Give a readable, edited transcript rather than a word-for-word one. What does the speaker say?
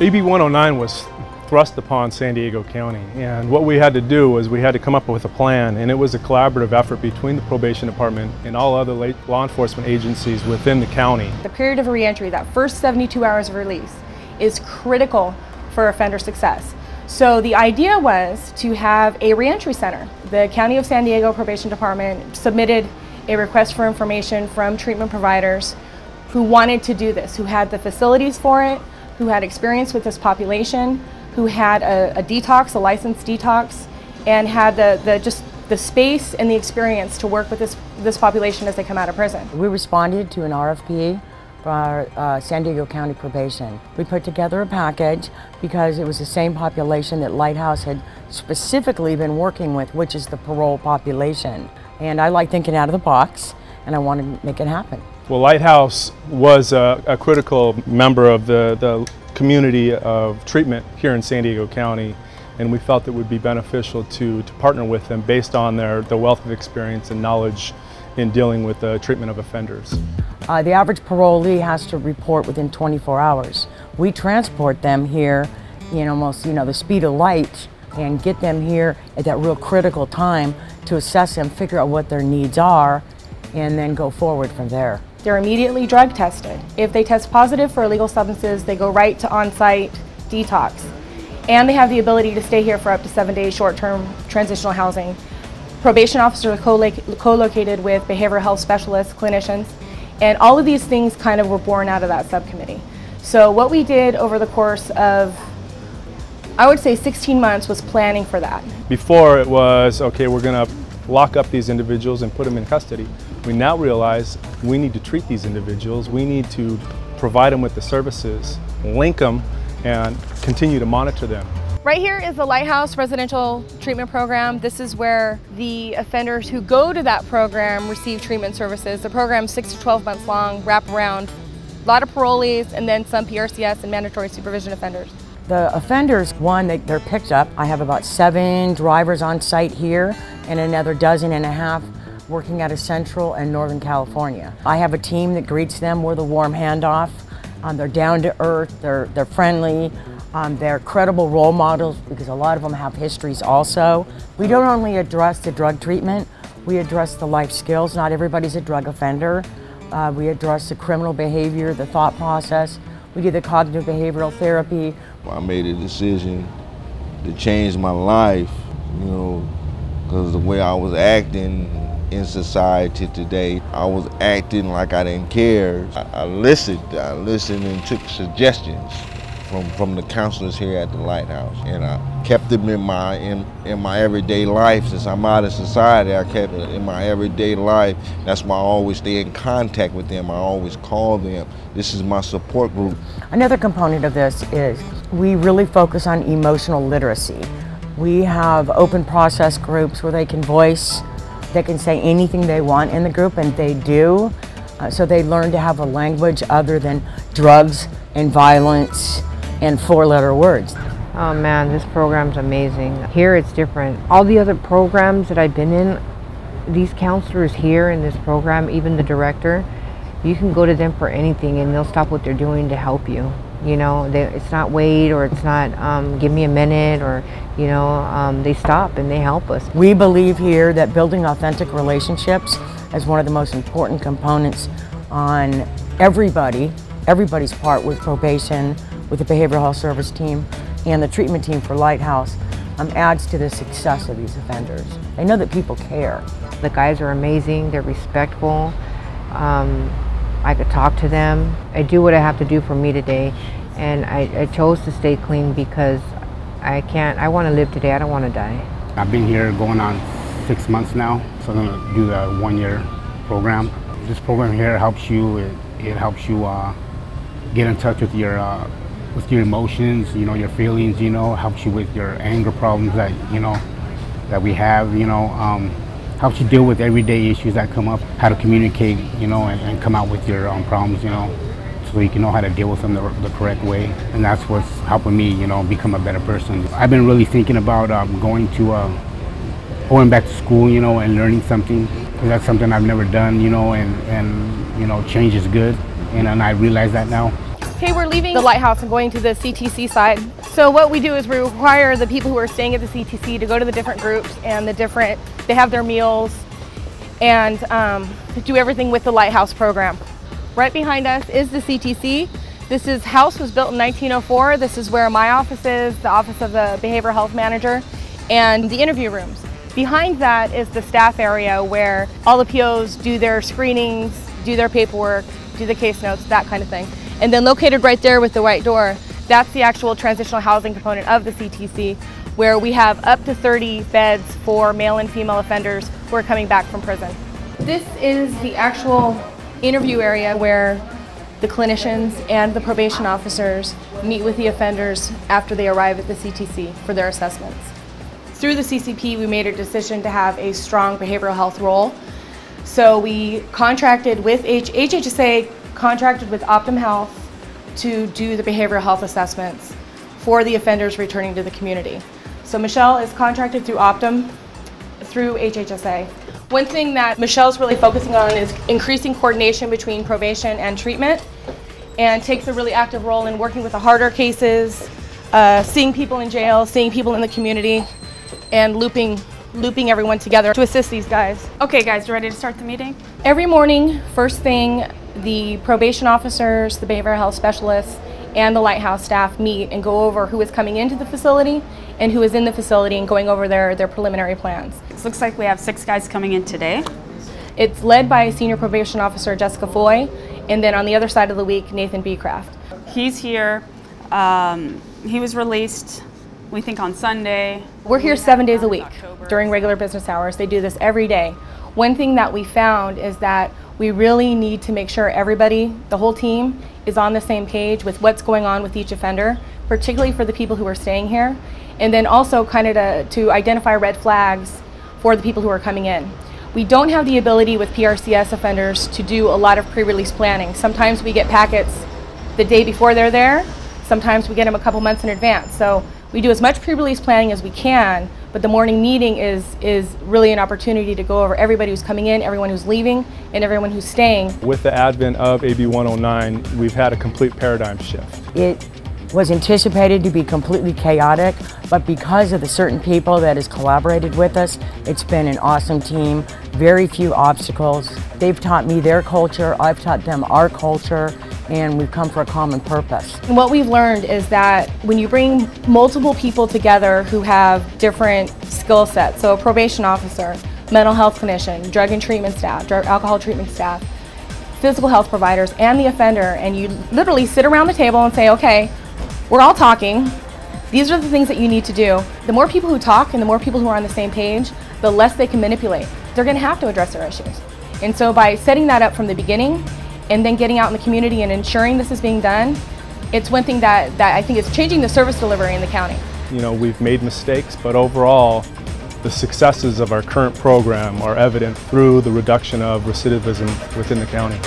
AB 109 was thrust upon San Diego County, and what we had to do was we had to come up with a plan, and it was a collaborative effort between the Probation Department and all other law enforcement agencies within the county. The period of reentry, that first 72 hours of release, is critical for offender success. So the idea was to have a reentry center. The County of San Diego Probation Department submitted a request for information from treatment providers who wanted to do this, who had the facilities for it, who had experience with this population, who had a detox, a licensed detox, and had the space and the experience to work with this population as they come out of prison. We responded to an RFP for San Diego County Probation. We put together a package because it was the same population that Lighthouse had specifically been working with, which is the parole population. And I like thinking out of the box, and I wanted to make it happen. Well, Lighthouse was a critical member of the community of treatment here in San Diego County, and we felt it would be beneficial to partner with them based on their wealth of experience and knowledge in dealing with the treatment of offenders. The average parolee has to report within 24 hours. We transport them here in almost, the speed of light, and get them here at that real critical time to assess them, figure out what their needs are, and then go forward from there. They're immediately drug tested. If they test positive for illegal substances, they go right to on-site detox. And they have the ability to stay here for up to 7 days short-term transitional housing. Probation officers are co-located with behavioral health specialists, clinicians, and all of these things kind of were born out of that subcommittee. So what we did over the course of, I would say 16 months, was planning for that. Before it was, okay, we're going to lock up these individuals and put them in custody. We now realize we need to treat these individuals. We need to provide them with the services, link them, and continue to monitor them. Right here is the Lighthouse Residential Treatment Program. This is where the offenders who go to that program receive treatment services. The program's 6 to 12 months long, wrap around a lot of parolees and then some PRCS and mandatory supervision offenders. The offenders, they're picked up. I have about 7 drivers on site here and another 12.5 working out of Central and Northern California. I have a team that greets them. We're the warm handoff. They're down to earth, they're friendly, they're credible role models because a lot of them have histories also. We don't only address the drug treatment, we address the life skills. Not everybody's a drug offender. We address the criminal behavior, the thought process. We do the cognitive behavioral therapy. I made a decision to change my life, because the way I was acting in society today, I was acting like I didn't care. I listened and took suggestions from the counselors here at the Lighthouse, and I kept them in my everyday life. Since I'm out of society, I kept it in my everyday life. That's why I always stay in contact with them. I always call them. This is my support group. Another component of this is we really focus on emotional literacy. We have open process groups where they can say anything they want in the group, and they do. So they learn to have a language other than drugs and violence and 4-letter words. Oh man, this program's amazing. Here it's different. All the other programs that I've been in, these counselors here in this program, even the director, you can go to them for anything and they'll stop what they're doing to help you. It's not wait, or it's not give me a minute, or they stop and they help us. We believe here that building authentic relationships is one of the most important components on everybody's part with probation, with the behavioral health service team, and the treatment team for Lighthouse. Adds to the success of these offenders. They know that people care. The guys are amazing, they're respectful. I could talk to them. I do what I have to do for me today, and I chose to stay clean because I want to live today, I don't want to die. I've been here going on 6 months now, so I'm going to do the 1-year program. This program here helps you, it helps you get in touch with your emotions, your feelings, helps you with your anger problems that we have, helps you deal with everyday issues that come up, how to communicate, and come out with your own problems, so you can know how to deal with them the correct way. And that's what's helping me, become a better person. I've been really thinking about going back to school, and learning something. That's something I've never done, and change is good. And I realize that now. Okay, we're leaving the Lighthouse and going to the CTC side. So what we do is we require the people who are staying at the CTC to go to the different groups and they have their meals and do everything with the Lighthouse program. Right behind us is the CTC. This house was built in 1904. This is where my office is, the office of the behavioral health manager, and the interview rooms. Behind that is the staff area where all the POs do their screenings, do their paperwork, do the case notes, that kind of thing. And then located right there with the white door, that's the actual transitional housing component of the CTC, where we have up to 30 beds for male and female offenders who are coming back from prison. This is the actual interview area where the clinicians and the probation officers meet with the offenders after they arrive at the CTC for their assessments. Through the CCP, we made a decision to have a strong behavioral health role. So we contracted with HHSA, contracted with Optum Health to do the behavioral health assessments for the offenders returning to the community. So Michelle is contracted through Optum, through HHSA. One thing that Michelle's really focusing on is increasing coordination between probation and treatment, and takes a really active role in working with the harder cases, seeing people in jail, seeing people in the community, and looping everyone together to assist these guys. Okay guys, you ready to start the meeting? Every morning, first thing, the probation officers, the behavioral health specialists, and the Lighthouse staff meet and go over who is coming into the facility and who is in the facility and going over their preliminary plans. It looks like we have 6 guys coming in today. It's led by Senior Probation Officer Jessica Foy, and then on the other side of the week, Nathan Beecraft. He's here. He was released, we think, on Sunday. We're here 7 days a week during regular business hours. They do this every day. One thing that we found is that we really need to make sure everybody, the whole team, is on the same page with what's going on with each offender, particularly for the people who are staying here, and then also kind of to identify red flags for the people who are coming in. We don't have the ability with PRCS offenders to do a lot of pre-release planning. Sometimes we get packets the day before they're there, sometimes we get them a couple months in advance. So we do as much pre-release planning as we can, but the morning meeting is really an opportunity to go over everybody who's coming in, everyone who's leaving, and everyone who's staying. With the advent of AB 109, we've had a complete paradigm shift. It was anticipated to be completely chaotic, but because of the certain people that has collaborated with us, it's been an awesome team, very few obstacles. They've taught me their culture, I've taught them our culture, and we've come for a common purpose. And what we've learned is that when you bring multiple people together who have different skill sets, so a probation officer, mental health clinician, drug and treatment staff, drug alcohol treatment staff, physical health providers, and the offender, and you literally sit around the table and say, okay, we're all talking. These are the things that you need to do. The more people who talk and the more people who are on the same page, the less they can manipulate. They're going to have to address their issues. And so by setting that up from the beginning and then getting out in the community and ensuring this is being done, it's one thing that I think is changing the service delivery in the county. You know, we've made mistakes, but overall, the successes of our current program are evident through the reduction of recidivism within the county.